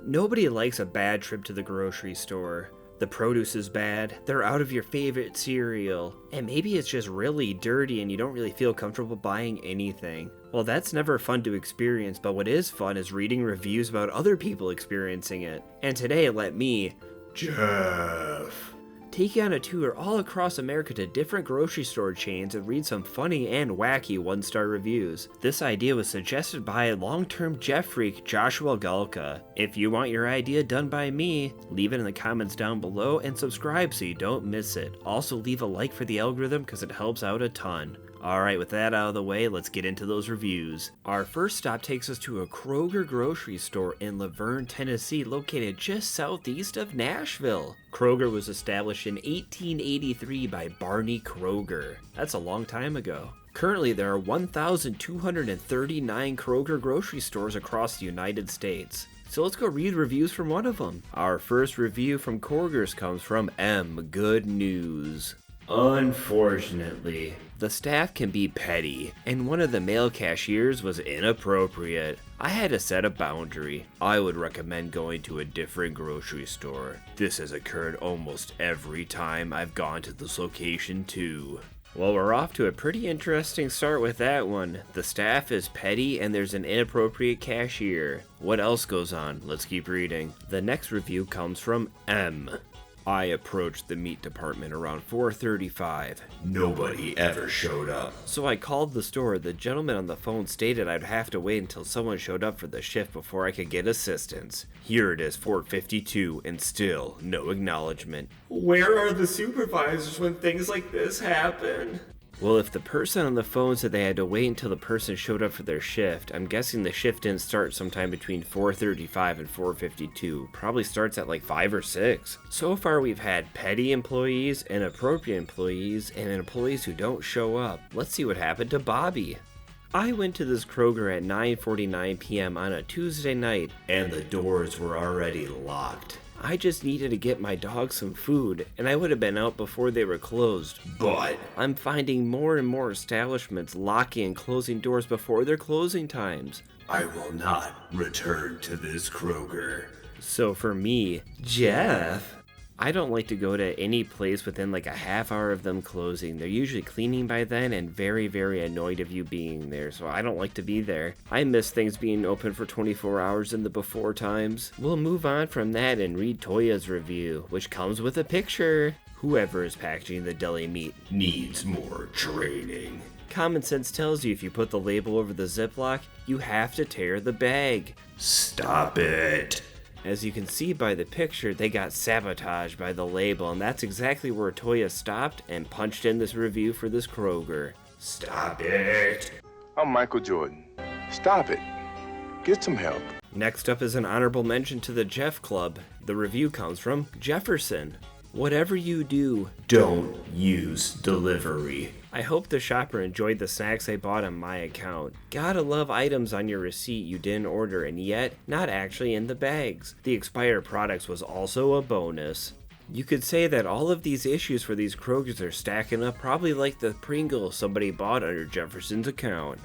Nobody likes a bad trip to the grocery store. The produce is bad, they're out of your favorite cereal, and maybe it's just really dirty and you don't really feel comfortable buying anything. Well, that's never fun to experience, but what is fun is reading reviews about other people experiencing it. And today, let me, Jeff, take you on a tour all across America to different grocery store chains and read some funny and wacky one-star reviews. This idea was suggested by long-term Jeff freak Joshua Galka. If you want your idea done by me, leave it in the comments down below and subscribe so you don't miss it. Also leave a like for the algorithm because it helps out a ton. Alright, with that out of the way, let's get into those reviews. Our first stop takes us to a Kroger grocery store in Laverne, Tennessee, located just southeast of Nashville. Kroger was established in 1883 by Barney Kroger. That's a long time ago. Currently, there are 1,239 Kroger grocery stores across the United States. So let's go read reviews from one of them. Our first review from Kroger's comes from M. Good News. Unfortunately, the staff can be petty, and one of the male cashiers was inappropriate. I had to set a boundary. I would recommend going to a different grocery store. This has occurred almost every time I've gone to this location too. Well, we're off to a pretty interesting start with that one. The staff is petty and there's an inappropriate cashier. What else goes on? Let's keep reading. The next review comes from M. I approached the meat department around 4:35. Nobody ever showed up. So I called the store. The gentleman on the phone stated I'd have to wait until someone showed up for the shift before I could get assistance. Here it is, 4:52, and still no acknowledgement. Where are the supervisors when things like this happen? Well, if the person on the phone said they had to wait until the person showed up for their shift, I'm guessing the shift didn't start sometime between 4:35 and 4:52. Probably starts at like 5 or 6. So far we've had petty employees, inappropriate employees, and employees who don't show up. Let's see what happened to Bobby. I went to this Kroger at 9:49 p.m. on a Tuesday night, and the doors were already locked. I just needed to get my dog some food, and I would have been out before they were closed. But I'm finding more and more establishments locking and closing doors before their closing times. I will not return to this Kroger. So for me, Jeff, I don't like to go to any place within like a half hour of them closing. They're usually cleaning by then and very, very annoyed of you being there, so I don't like to be there. I miss things being open for 24 hours in the before times. We'll move on from that and read Toya's review, which comes with a picture. Whoever is packaging the deli meat needs more training. Common sense tells you if you put the label over the Ziploc, you have to tear the bag. Stop it. As you can see by the picture, they got sabotaged by the label, and that's exactly where Toya stopped and punched in this review for this Kroger. Stop it! I'm Michael Jordan. Stop it. Get some help. Next up is an honorable mention to the Jeff Club. The review comes from Jefferson. Whatever you do, don't use delivery. I hope the shopper enjoyed the snacks they bought on my account. Gotta love items on your receipt you didn't order and yet not actually in the bags. The expired products was also a bonus. You could say that all of these issues for these Krogers are stacking up probably like the Pringles somebody bought under Jefferson's account.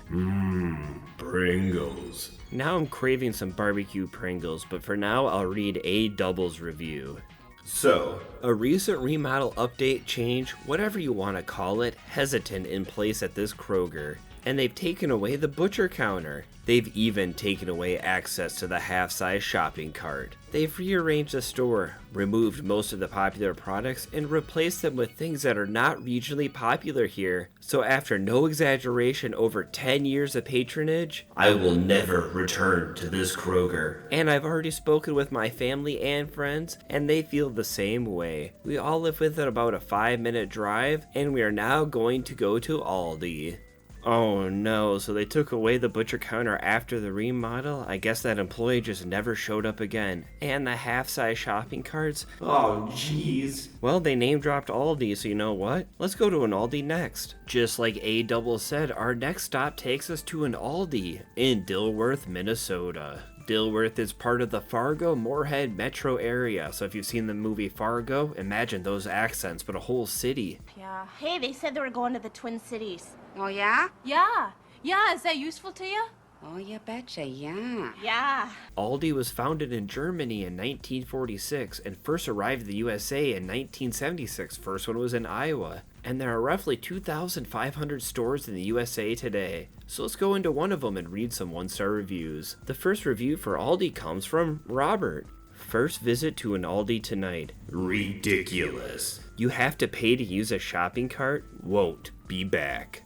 Pringles. Now I'm craving some barbecue Pringles, but for now I'll read A Double's review. So, a recent remodel, update, change, whatever you want to call it, hesitant in place at this Kroger. And they've taken away the butcher counter. They've even taken away access to the half-size shopping cart. They've rearranged the store, removed most of the popular products, and replaced them with things that are not regionally popular here. So after no exaggeration, over 10 years of patronage, I will never return to this Kroger. And I've already spoken with my family and friends, and they feel the same way. We all live within about a 5-minute drive, and we are now going to go to Aldi. Oh no, so they took away the butcher counter after the remodel? I guess that employee just never showed up again. And the half-size shopping carts? Oh jeez. Well, they name-dropped Aldi, so you know what? Let's go to an Aldi next. Just like A Double said, our next stop takes us to an Aldi in Dilworth, Minnesota. Dilworth is part of the Fargo-Moorhead metro area, so if you've seen the movie Fargo, imagine those accents, but a whole city. Yeah. Hey, they said they were going to the Twin Cities. Oh, yeah? Yeah. Yeah, is that useful to you? Oh, you betcha, yeah. Yeah. Aldi was founded in Germany in 1946 and first arrived in the USA in 1976. First one was in Iowa. And there are roughly 2,500 stores in the USA today. So let's go into one of them and read some one-star reviews. The first review for Aldi comes from Robert. First visit to an Aldi tonight. Ridiculous. You have to pay to use a shopping cart? Won't be back.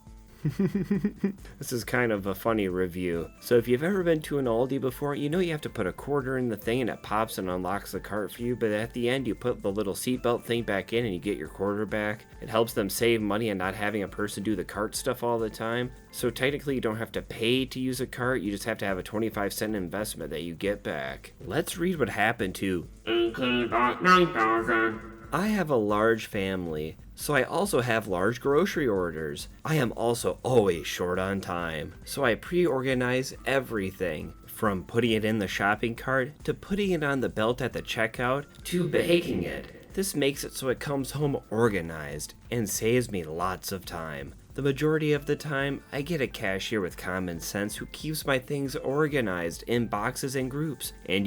This is kind of a funny review. So if you've ever been to an Aldi before, you know you have to put a quarter in the thing and it pops and unlocks the cart for you, but at the end you put the little seatbelt thing back in and you get your quarter back. It helps them save money and not having a person do the cart stuff all the time. So technically you don't have to pay to use a cart, you just have to have a 25-cent investment that you get back. Let's read what happened to AK bought 9,000. I have a large family, so I also have large grocery orders. I am also always short on time, so I pre-organize everything, from putting it in the shopping cart, to putting it on the belt at the checkout, to baking it. This makes it so it comes home organized, and saves me lots of time. The majority of the time, I get a cashier with common sense who keeps my things organized in boxes and groups, and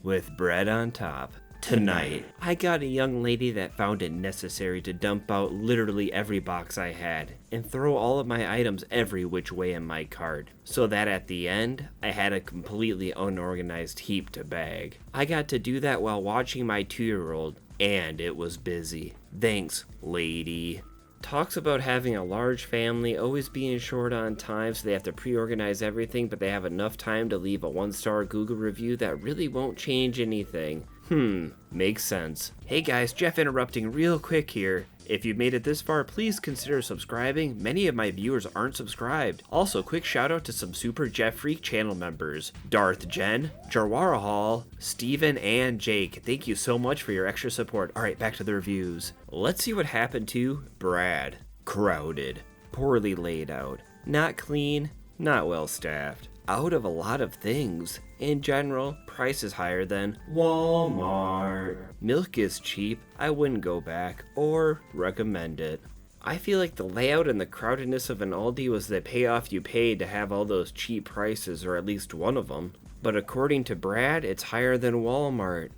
with bread on top. Tonight, I got a young lady that found it necessary to dump out literally every box I had and throw all of my items every which way in my cart, so that at the end, I had a completely unorganized heap to bag. I got to do that while watching my 2-year-old, and it was busy. Thanks, lady. Talks about having a large family, always being short on time, so they have to pre-organize everything, but they have enough time to leave a 1-star Google review that really won't change anything. Makes sense. Hey guys, Jeff interrupting real quick here. If you've made it this far, please consider subscribing. Many of my viewers aren't subscribed. Also, quick shout out to some Super Jeff Freak channel members. Darth Jen, Jarwara Hall, Steven, and Jake. Thank you so much for your extra support. Alright, back to the reviews. Let's see what happened to Brad. Crowded. Poorly laid out. Not clean. Not well staffed. Out of a lot of things. In general, price is higher than Walmart. Milk is cheap. I wouldn't go back or recommend it. I feel like the layout and the crowdedness of an Aldi was the payoff you paid to have all those cheap prices, or at least one of them. But according to Brad, it's higher than Walmart.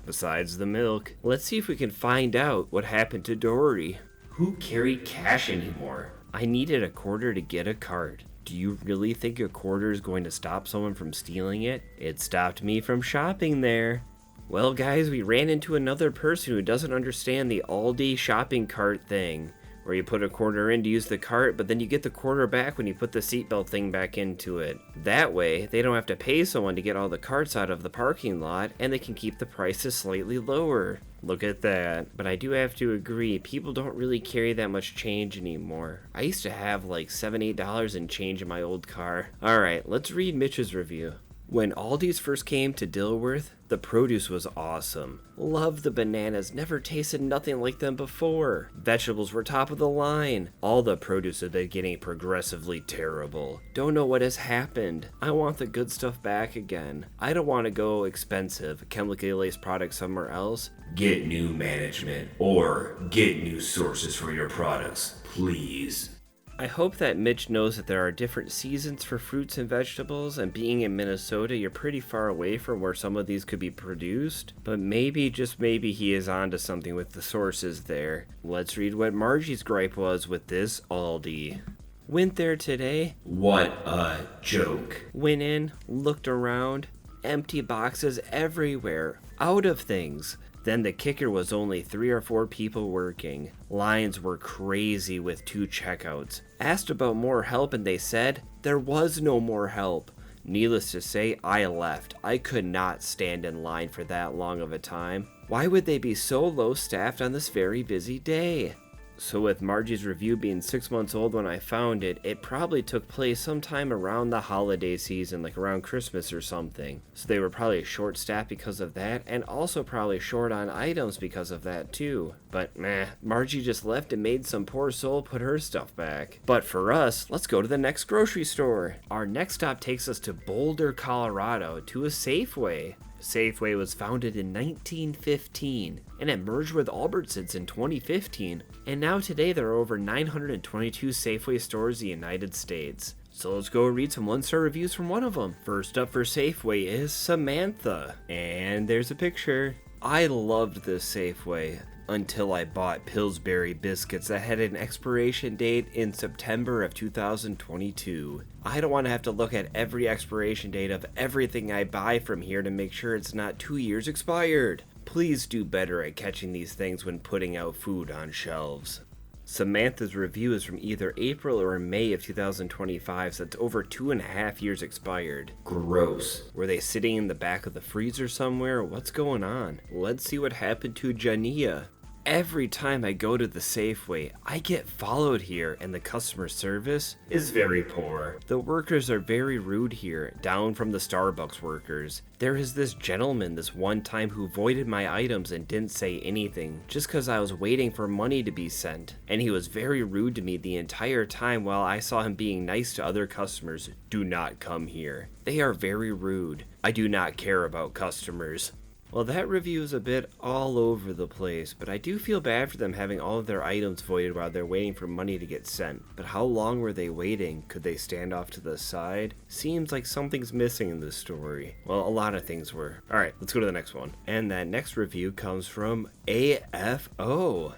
Besides the milk. Let's see if we can find out what happened to Dory. Who carried cash anymore? I needed a quarter to get a cart. Do you really think a quarter is going to stop someone from stealing it? It stopped me from shopping there. Well guys, we ran into another person who doesn't understand the Aldi shopping cart thing, where you put a quarter in to use the cart, but then you get the quarter back when you put the seatbelt thing back into it. That way, they don't have to pay someone to get all the carts out of the parking lot, and they can keep the prices slightly lower. Look at that. But I do have to agree, people don't really carry that much change anymore. I used to have like $7, $8 in change in my old car. Alright, let's read Mitch's review. When Aldi's first came to Dilworth, the produce was awesome. Loved the bananas, never tasted nothing like them before. Vegetables were top of the line. All the produce have been getting progressively terrible. Don't know what has happened. I want the good stuff back again. I don't want to go expensive, chemically laced products somewhere else. Get new management, or get new sources for your products, please. I hope that Mitch knows that there are different seasons for fruits and vegetables, and being in Minnesota, you're pretty far away from where some of these could be produced, but maybe, just maybe, he is onto something with the sources there. Let's read what Margie's gripe was with this Aldi. Went there today. What a joke. Went in, looked around, empty boxes everywhere, out of things. Then the kicker was only 3 or 4 people working. Lines were crazy with 2 checkouts. Asked about more help and they said there was no more help. Needless to say, I left. I could not stand in line for that long of a time. Why would they be so low staffed on this very busy day? So with Margie's review being 6 months old when I found it, it probably took place sometime around the holiday season, like around Christmas or something. So they were probably short-staffed because of that, and also probably short on items because of that too. But meh, Margie just left and made some poor soul put her stuff back. But for us, let's go to the next grocery store. Our next stop takes us to Boulder, Colorado, to a Safeway. Safeway was founded in 1915, and it merged with Albertsons in 2015, and now today there are over 922 Safeway stores in the United States. So let's go read some 1-star reviews from one of them. First up for Safeway is Samantha. And there's a picture. I loved this Safeway until I bought Pillsbury biscuits that had an expiration date in September of 2022. I don't want to have to look at every expiration date of everything I buy from here to make sure it's not 2 years expired. Please do better at catching these things when putting out food on shelves. Samantha's review is from either April or May of 2025, so it's over 2.5 years expired. Gross. Were they sitting in the back of the freezer somewhere? What's going on? Let's see what happened to Jania. Every time I go to the Safeway, I get followed here, and the customer service is very poor. The workers are very rude here, down from the Starbucks workers. There is this gentleman this one time who voided my items and didn't say anything, just cause I was waiting for money to be sent. And he was very rude to me the entire time while I saw him being nice to other customers. Do not come here. They are very rude. I do not care about customers. Well, that review is a bit all over the place, but I do feel bad for them having all of their items voided while they're waiting for money to get sent. But how long were they waiting? Could they stand off to the side? Seems like something's missing in this story. Well, a lot of things were. Alright, let's go to the next one. And that next review comes from AFO.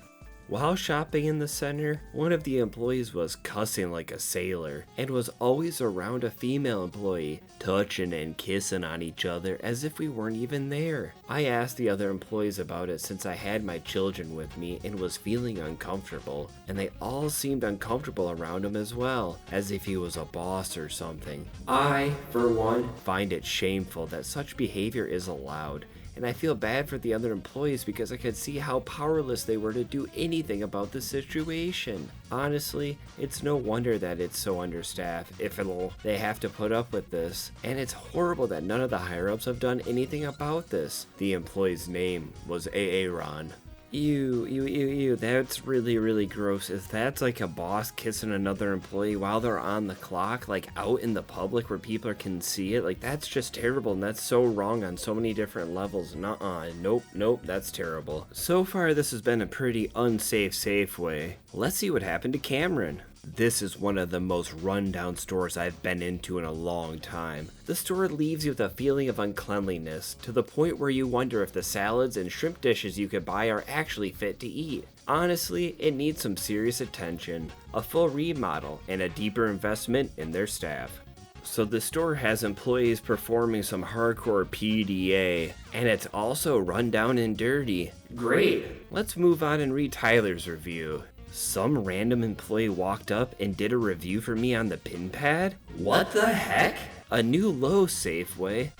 While shopping in the center, one of the employees was cussing like a sailor and was always around a female employee, touching and kissing on each other as if we weren't even there. I asked the other employees about it since I had my children with me and was feeling uncomfortable, and they all seemed uncomfortable around him as well, as if he was a boss or something. I, for one, find it shameful that such behavior is allowed. And I feel bad for the other employees because I could see how powerless they were to do anything about the situation. Honestly, it's no wonder that it's so understaffed if they have to put up with this. And it's horrible that none of the higher-ups have done anything about this. The employee's name was Aaron. Ew, that's really gross. If that's like a boss kissing another employee while they're on the clock, like out in the public where people can see it, like that's just terrible, and that's so wrong on so many different levels. Nope, that's terrible. So far, this has been a pretty unsafe Safeway. Let's see what happened to Cameron. This is one of the most run-down stores I've been into in a long time. The store leaves you with a feeling of uncleanliness, to the point where you wonder if the salads and shrimp dishes you could buy are actually fit to eat. Honestly, it needs some serious attention, a full remodel, and a deeper investment in their staff. So the store has employees performing some hardcore PDA, and it's also run down and dirty. Great! Let's move on and read Tyler's review. Some random employee walked up and did a review for me on the pin pad? What the heck? A new low Safeway?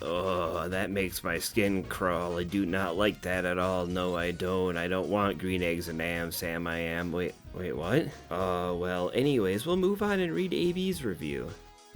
Ugh, that makes my skin crawl. I do not like that at all. No, I don't. I don't want green eggs and ham, Sam. I am. Wait, what? Well, anyways, we'll move on and read AB's review.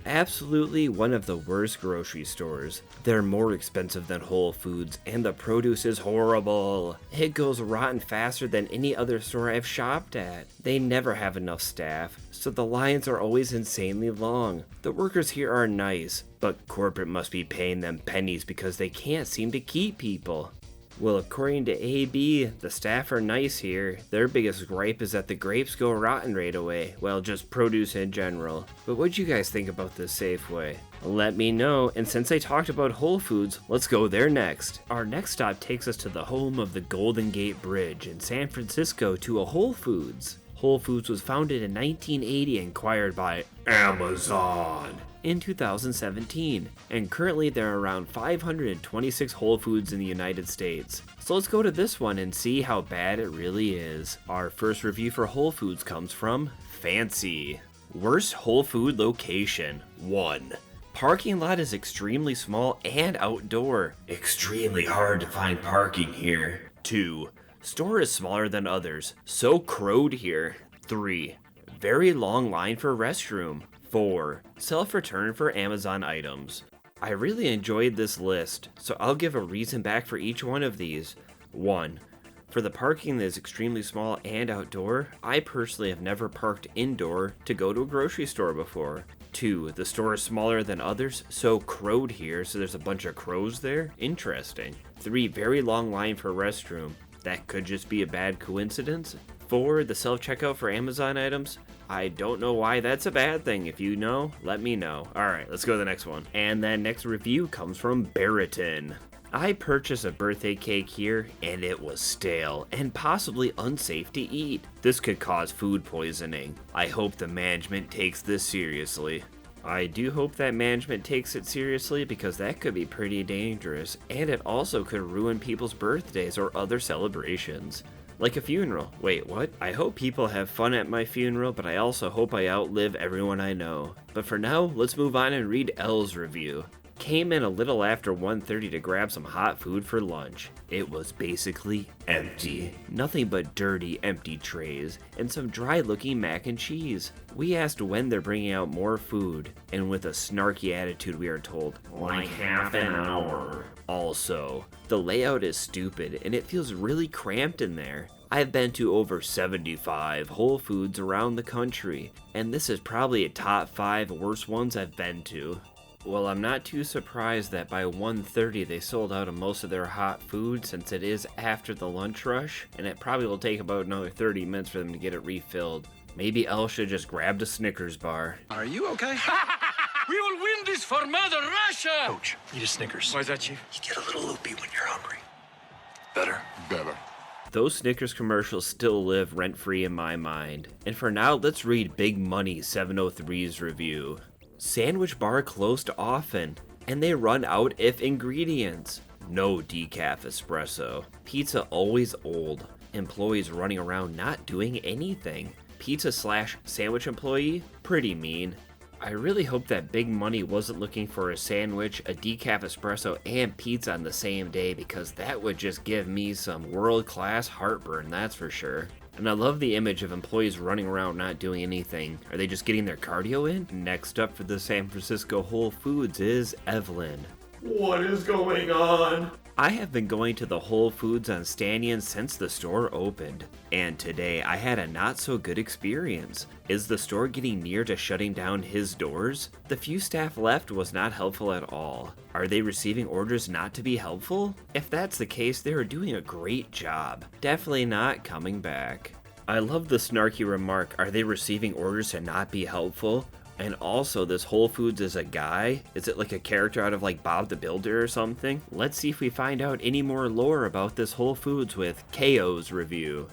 Absolutely one of the worst grocery stores. They're more expensive than Whole Foods, and the produce is horrible. It goes rotten faster than any other store I've shopped at. They never have enough staff, so the lines are always insanely long. The workers here are nice, but corporate must be paying them pennies because they can't seem to keep people. Well, according to AB, the staff are nice here. Their biggest gripe is that the grapes go rotten right away. Well, just produce in general. But what'd you guys think about this Safeway? Let me know, and since I talked about Whole Foods, let's go there next. Our next stop takes us to the home of the Golden Gate Bridge in San Francisco to a Whole Foods. Whole Foods was founded in 1980 and acquired by Amazon in 2017, and currently there are around 526 Whole Foods in the United States. So let's go to this one and see how bad it really is. Our first review for Whole Foods comes from Fancy. Worst Whole Food location. 1. Parking lot is extremely small and outdoor. Extremely hard to find parking here. 2. Store is smaller than others, so crowed here. 3. Very long line for restroom. 4. Self-return for Amazon items. I really enjoyed this list, so I'll give a reason back for each one of these. 1. For the parking that is extremely small and outdoor, I personally have never parked indoor to go to a grocery store before. 2. The store is smaller than others, so crowed here, so there's a bunch of crows there? Interesting. 3. Very long line for restroom. That could just be a bad coincidence. 4. The self-checkout for Amazon items. I don't know why that's a bad thing. If you know, let me know. Alright, let's go to the next one. And that next review comes from Barrington. I purchased a birthday cake here, and it was stale and possibly unsafe to eat. This could cause food poisoning. I hope the management takes this seriously. I do hope that management takes it seriously because that could be pretty dangerous, and it also could ruin people's birthdays or other celebrations. Like a funeral. Wait, what? I hope people have fun at my funeral, but I also hope I outlive everyone I know. But for now, let's move on and read L's review. Came in a little after 1:30 to grab some hot food for lunch. It was basically empty. Nothing but dirty, empty trays, and some dry-looking mac and cheese. We asked when they're bringing out more food, and with a snarky attitude we are told, like half an hour. Also, the layout is stupid, and it feels really cramped in there. I've been to over 75 Whole Foods around the country, and this is probably a top 5 worst ones I've been to. Well, I'm not too surprised that by 1:30 they sold out of most of their hot food since it is after the lunch rush, and it probably will take about another 30 minutes for them to get it refilled. Maybe Elle should just grabbed a Snickers bar. Are you okay? We will win this for Mother Russia! Coach, eat a Snickers. Why is that, Chief? You get a little loopy when you're hungry. Better? Better. Those Snickers commercials still live rent-free in my mind. And for now, let's read Big Money 703's review. Sandwich bar closed often, and they run out if ingredients. No decaf espresso. Pizza always old. Employees running around not doing anything. Pizza/sandwich employee? Pretty mean. I really hope that Big Money wasn't looking for a sandwich, a decaf espresso, and pizza on the same day because that would just give me some world-class heartburn, that's for sure. And I love the image of employees running around not doing anything. Are they just getting their cardio in? Next up for the San Francisco Whole Foods is Evelyn. What is going on? I have been going to the Whole Foods on Stanion since the store opened, and today I had a not so good experience. Is the store getting near to shutting down his doors? The few staff left was not helpful at all. Are they receiving orders not to be helpful? If that's the case, they are doing a great job. Definitely not coming back. I love the snarky remark, are they receiving orders to not be helpful? And also, this Whole Foods is a guy? Is it like a character out of like Bob the Builder or something? Let's see if we find out any more lore about this Whole Foods with KO's review.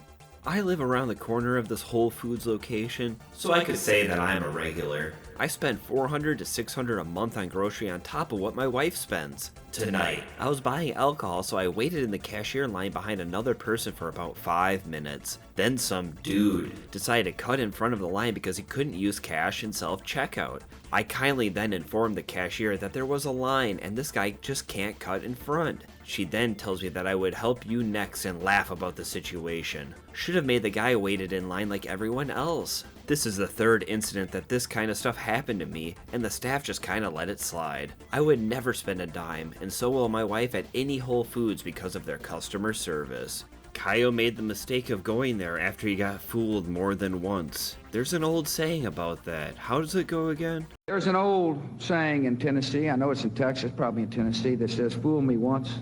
I live around the corner of this Whole Foods location, so I could say that I'm a regular. I spend $400 to $600 a month on grocery on top of what my wife spends. Tonight, I was buying alcohol, so I waited in the cashier line behind another person for about 5 minutes. Then some dude decided to cut in front of the line because he couldn't use cash in self-checkout. I kindly then informed the cashier that there was a line and this guy just can't cut in front. She then tells me that I would help you next and laugh about the situation. Should have made the guy waited in line like everyone else. This is the third incident that this kind of stuff happened to me, and the staff just kind of let it slide. I would never spend a dime, and so will my wife at any Whole Foods because of their customer service. Kaio made the mistake of going there after he got fooled more than once. There's an old saying about that. How does it go again? There's an old saying in Tennessee, I know it's in Texas, probably in Tennessee, that says, fool me once,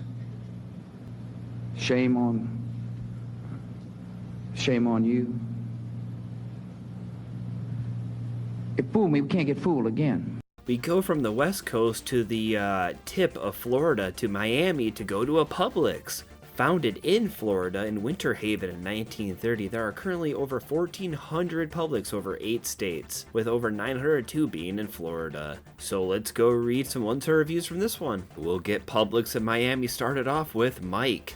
shame on you. If fool me, we can't get fooled again. We go from the West Coast to the tip of Florida to Miami to go to a Publix. Founded in Florida in Winter Haven in 1930, there are currently over 1,400 Publix over 8 states, with over 902 being in Florida. So let's go read some one-star reviews from this one. We'll get Publix in Miami started off with Mike.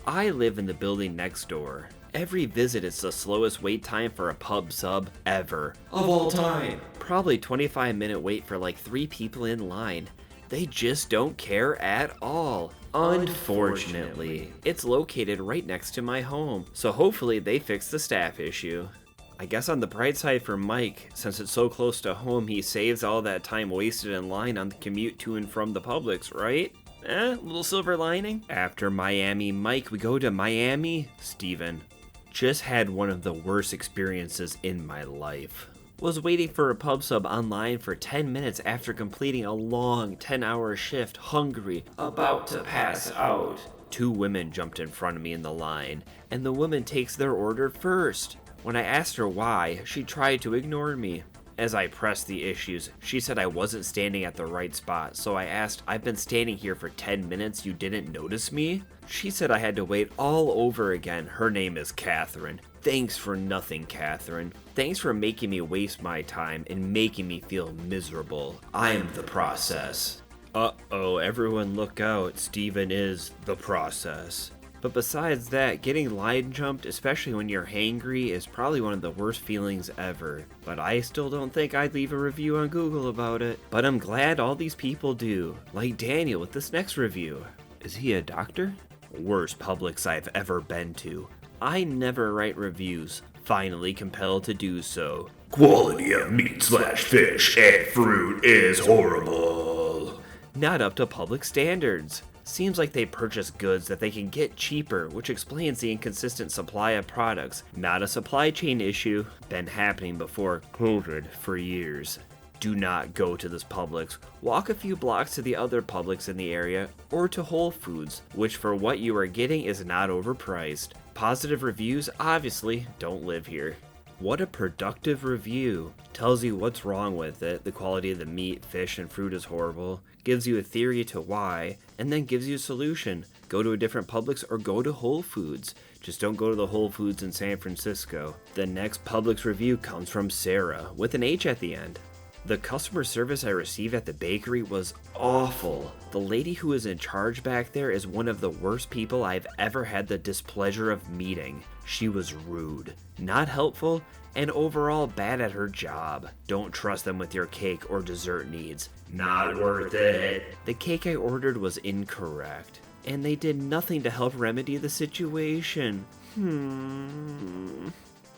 I live in the building next door. Every visit is the slowest wait time for a pub sub ever. Of all time. Probably 25-minute wait for like 3 people in line. They just don't care at all. Unfortunately, it's located right next to my home, so hopefully they fix the staff issue. I guess on the bright side for Mike, since it's so close to home, he saves all that time wasted in line on the commute to and from the Publix, right? Little silver lining. After Miami Mike, we go to Miami Steven. Just had one of the worst experiences in my life. Was waiting for a pub sub online for 10 minutes after completing a long 10-hour shift, hungry, about to pass out. 2 women jumped in front of me in the line, and the woman takes their order first. When I asked her why, she tried to ignore me. As I pressed the issues, she said I wasn't standing at the right spot, so I asked, "I've been standing here for 10 minutes, you didn't notice me?" She said I had to wait all over again. Her name is Catherine. Thanks for nothing, Catherine. Thanks for making me waste my time and making me feel miserable. I'm the process. Uh-oh, everyone look out. Steven is the process. But besides that, getting line jumped, especially when you're hangry, is probably one of the worst feelings ever. But I still don't think I'd leave a review on Google about it. But I'm glad all these people do. Like Daniel with this next review. Is he a doctor? Worst Publix I've ever been to. I never write reviews. Finally compelled to do so. Quality of meat/fish and fruit is horrible. Not up to public standards. Seems like they purchase goods that they can get cheaper, which explains the inconsistent supply of products. Not a supply chain issue. Been happening before COVID for years. Do not go to this Publix. Walk a few blocks to the other Publix in the area, or to Whole Foods, which for what you are getting is not overpriced. Positive reviews obviously don't live here. What a productive review. Tells you what's wrong with it, the quality of the meat, fish, and fruit is horrible, gives you a theory to why, and then gives you a solution. Go to a different Publix or go to Whole Foods. Just don't go to the Whole Foods in San Francisco. The next Publix review comes from Sarah, with an H at the end. The customer service I received at the bakery was awful. The lady who is in charge back there is one of the worst people I've ever had the displeasure of meeting. She was rude, not helpful, and overall bad at her job. Don't trust them with your cake or dessert needs. Not worth it. The cake I ordered was incorrect, and they did nothing to help remedy the situation.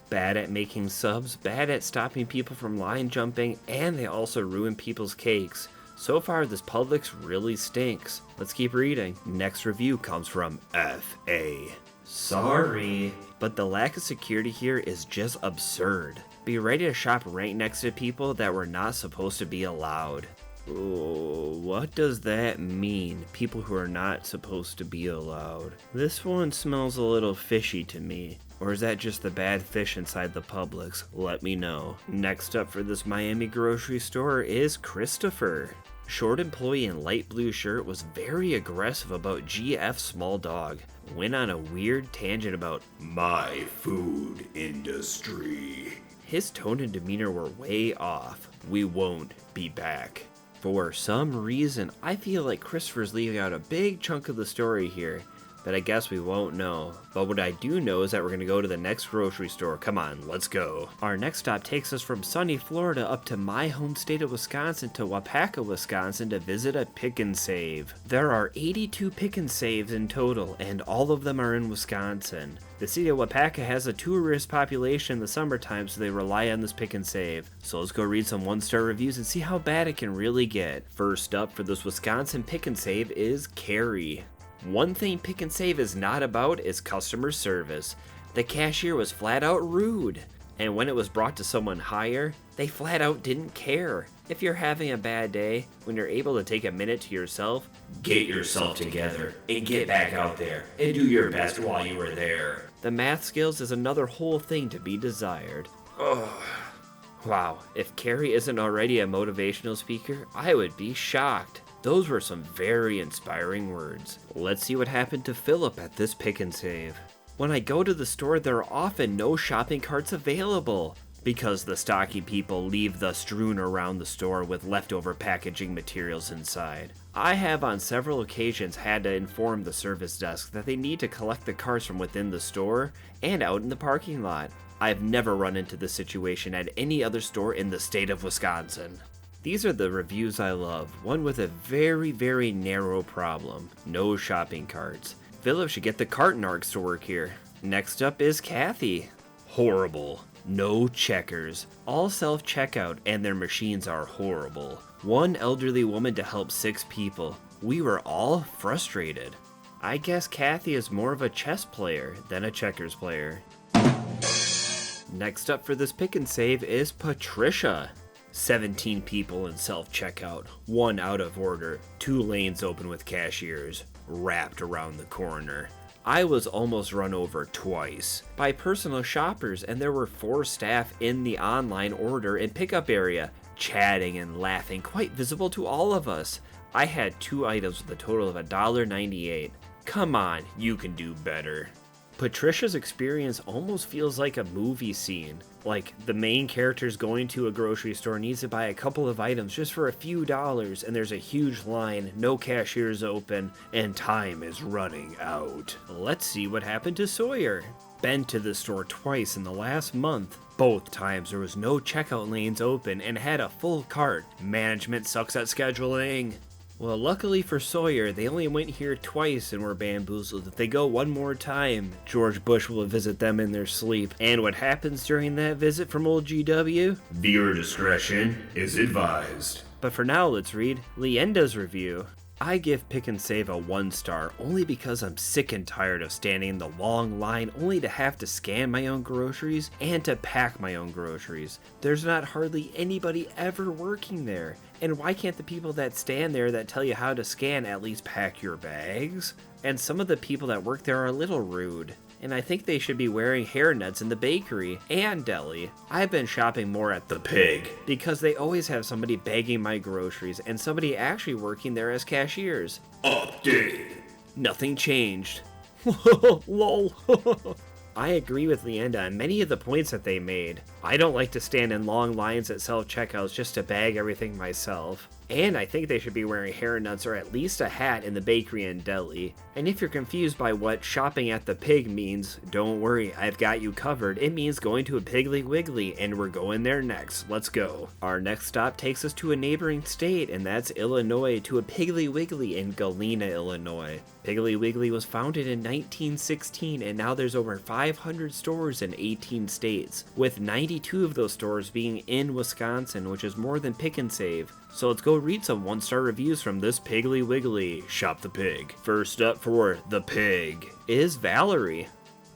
Bad at making subs, bad at stopping people from line jumping, and they also ruin people's cakes. So far, this Publix really stinks. Let's keep reading. Next review comes from F.A. Sorry, but the lack of security here is just absurd. Be ready to shop right next to people that were not supposed to be allowed. Oh, what does that mean? People who are not supposed to be allowed. This one smells a little fishy to me. Or is that just the bad fish inside the Publix? Let me know. Next up for this Miami grocery store is Christopher. Short employee in light blue shirt was very aggressive about GF small dog. Went on a weird tangent about my food industry. His tone and demeanor were way off. We won't be back. For some reason, I feel like Christopher's leaving out a big chunk of the story here, but I guess we won't know. But what I do know is that we're going to go to the next grocery store. Come on, let's go. Our next stop takes us from sunny Florida up to my home state of Wisconsin to Wapaka, Wisconsin to visit a Pick and Save. There are 82 Pick and Saves in total, and all of them are in Wisconsin. The city of Wapaka has a tourist population in the summertime, so they rely on this Pick and Save. So let's go read some one-star reviews and see how bad it can really get. First up for this Wisconsin Pick and Save is Carrie. One thing Pick and Save is not about is customer service. The cashier was flat out rude. And when it was brought to someone higher, they flat out didn't care. If you're having a bad day, when you're able to take a minute to yourself, get yourself together and get back out there and do your best while you are there. The math skills is another whole thing to be desired. Ugh. Wow, if Carrie isn't already a motivational speaker, I would be shocked. Those were some very inspiring words. Let's see what happened to Philip at this Pick and Save. When I go to the store, there are often no shopping carts available because the stocky people leave the strewn around the store with leftover packaging materials inside. I have on several occasions had to inform the service desk that they need to collect the carts from within the store and out in the parking lot. I've never run into this situation at any other store in the state of Wisconsin. These are the reviews I love, one with a very, very narrow problem. No shopping carts. Philip should get the cart narcs to work here. Next up is Kathy. Horrible. No checkers. All self-checkout and their machines are horrible. One elderly woman to help 6 people. We were all frustrated. I guess Kathy is more of a chess player than a checkers player. Next up for this Pick and Save is Patricia. 17 people in self-checkout, 1 out of order, 2 lanes open with cashiers, wrapped around the corner. I was almost run over twice by personal shoppers, and there were 4 staff in the online order and pickup area, chatting and laughing, quite visible to all of us. I had 2 items with a total of $1.98. Come on, you can do better. Patricia's experience almost feels like a movie scene. Like, the main character's going to a grocery store, needs to buy a couple of items just for a few dollars, and there's a huge line, no cashiers open, and time is running out. Let's see what happened to Sawyer. Been to the store twice in the last month. Both times there was no checkout lanes open and had a full cart. Management sucks at scheduling. Well, luckily for Sawyer, they only went here twice and were bamboozled. If they go one more time, George Bush will visit them in their sleep. And what happens during that visit from old GW? Viewer discretion is advised. But for now, let's read Leyenda's review. I give Pick and Save a 1 star only because I'm sick and tired of standing in the long line only to have to scan my own groceries and to pack my own groceries. There's not hardly anybody ever working there. And why can't the people that stand there that tell you how to scan at least pack your bags? And some of the people that work there are a little rude. And I think they should be wearing hairnets in the bakery and deli. I've been shopping more at the Pig because they always have somebody bagging my groceries and somebody actually working there as cashiers. Update. Nothing changed. Lol. I agree with Leanda on many of the points that they made. I don't like to stand in long lines at self-checkouts just to bag everything myself. And I think they should be wearing hairnets or at least a hat in the bakery and deli. And if you're confused by what shopping at the Pig means, don't worry, I've got you covered. It means going to a Piggly Wiggly, and we're going there next. Let's go. Our next stop takes us to a neighboring state, and that's Illinois, to a Piggly Wiggly in Galena, Illinois. Piggly Wiggly was founded in 1916, and now there's over 500 stores in 18 states, with 92 of those stores being in Wisconsin, which is more than Pick and Save. So let's go read some 1-star reviews from this Piggly Wiggly. Shop the Pig. First up for the Pig is Valerie.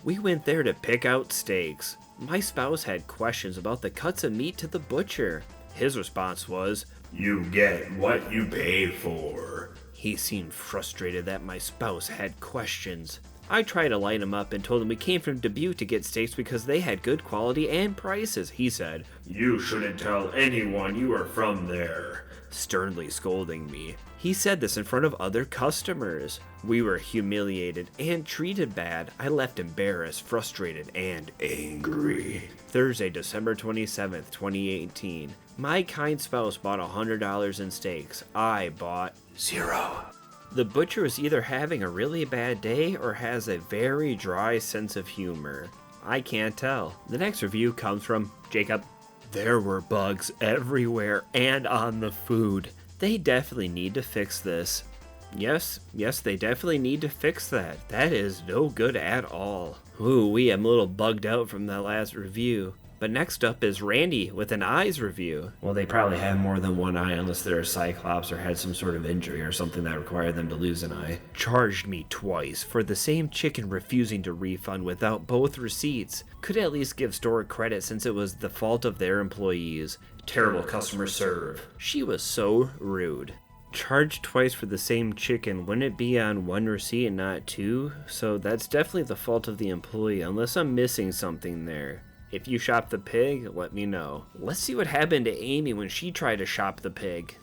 We went there to pick out steaks. My spouse had questions about the cuts of meat to the butcher. His response was, You get what you pay for. He seemed frustrated that my spouse had questions. I tried to light him up and told him we came from Dubuque to get steaks because they had good quality and prices. He said, You shouldn't tell anyone you are from there. Sternly scolding me. He said this in front of other customers. We were humiliated and treated bad. I left embarrassed, frustrated, and angry. Thursday, December 27th, 2018. My kind spouse bought $100 in steaks. I bought 0. The butcher is either having a really bad day or has a very dry sense of humor. I can't tell. The next review comes from Jacob. There were bugs everywhere and on the food. They definitely need to fix this. Yes, they definitely need to fix that. That is no good at all. Ooh, I'm a little bugged out from that last review. But next up is Randy with an eyes review. Well, they probably have more than one eye unless they're a cyclops or had some sort of injury or something that required them to lose an eye. Charged me twice for the same chicken refusing to refund without both receipts. Could at least give store credit since it was the fault of their employees. Terrible customer serve. She was so rude. Charged twice for the same chicken, wouldn't it be on one receipt and not 2? So that's definitely the fault of the employee unless I'm missing something there. If you shop the Pig, let me know. Let's see what happened to Amy when she tried to shop the Pig.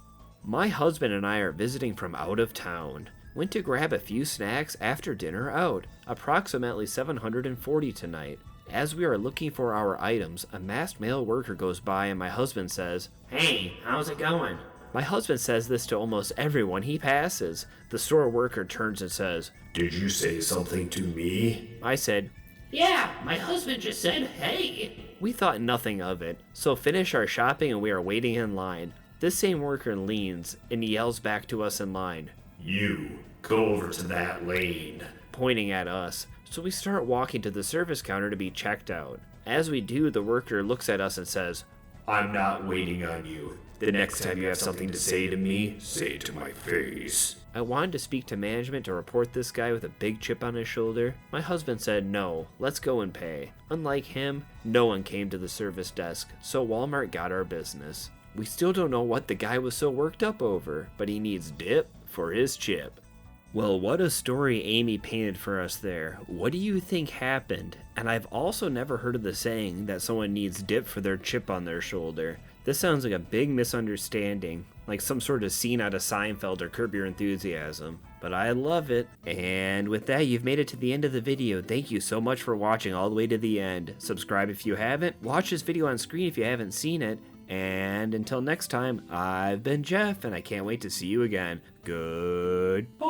My husband and I are visiting from out of town. Went to grab a few snacks after dinner out. Approximately 740 tonight. As we are looking for our items, a masked male worker goes by and my husband says, Hey, how's it going? My husband says this to almost everyone he passes. The store worker turns and says, Did you say something to me? I said, Yeah, my husband just said, hey. We thought nothing of it, so finish our shopping and we are waiting in line. This same worker leans and yells back to us in line, You, go over to that lane. Pointing at us. So we start walking to the service counter to be checked out. As we do, the worker looks at us and says, I'm not waiting on you. The next time you have something to say to me, say it to my face. I wanted to speak to management to report this guy with a big chip on his shoulder. My husband said no, let's go and pay. Unlike him, no one came to the service desk, so Walmart got our business. We still don't know what the guy was so worked up over, but he needs dip for his chip. Well, what a story Amy painted for us there. What do you think happened? And I've also never heard of the saying that someone needs dip for their chip on their shoulder. This sounds like a big misunderstanding, like some sort of scene out of Seinfeld or Curb Your Enthusiasm. But I love it. And with that, you've made it to the end of the video. Thank you so much for watching all the way to the end. Subscribe if you haven't. Watch this video on screen if you haven't seen it. And until next time, I've been Jeff, and I can't wait to see you again. Goodbye.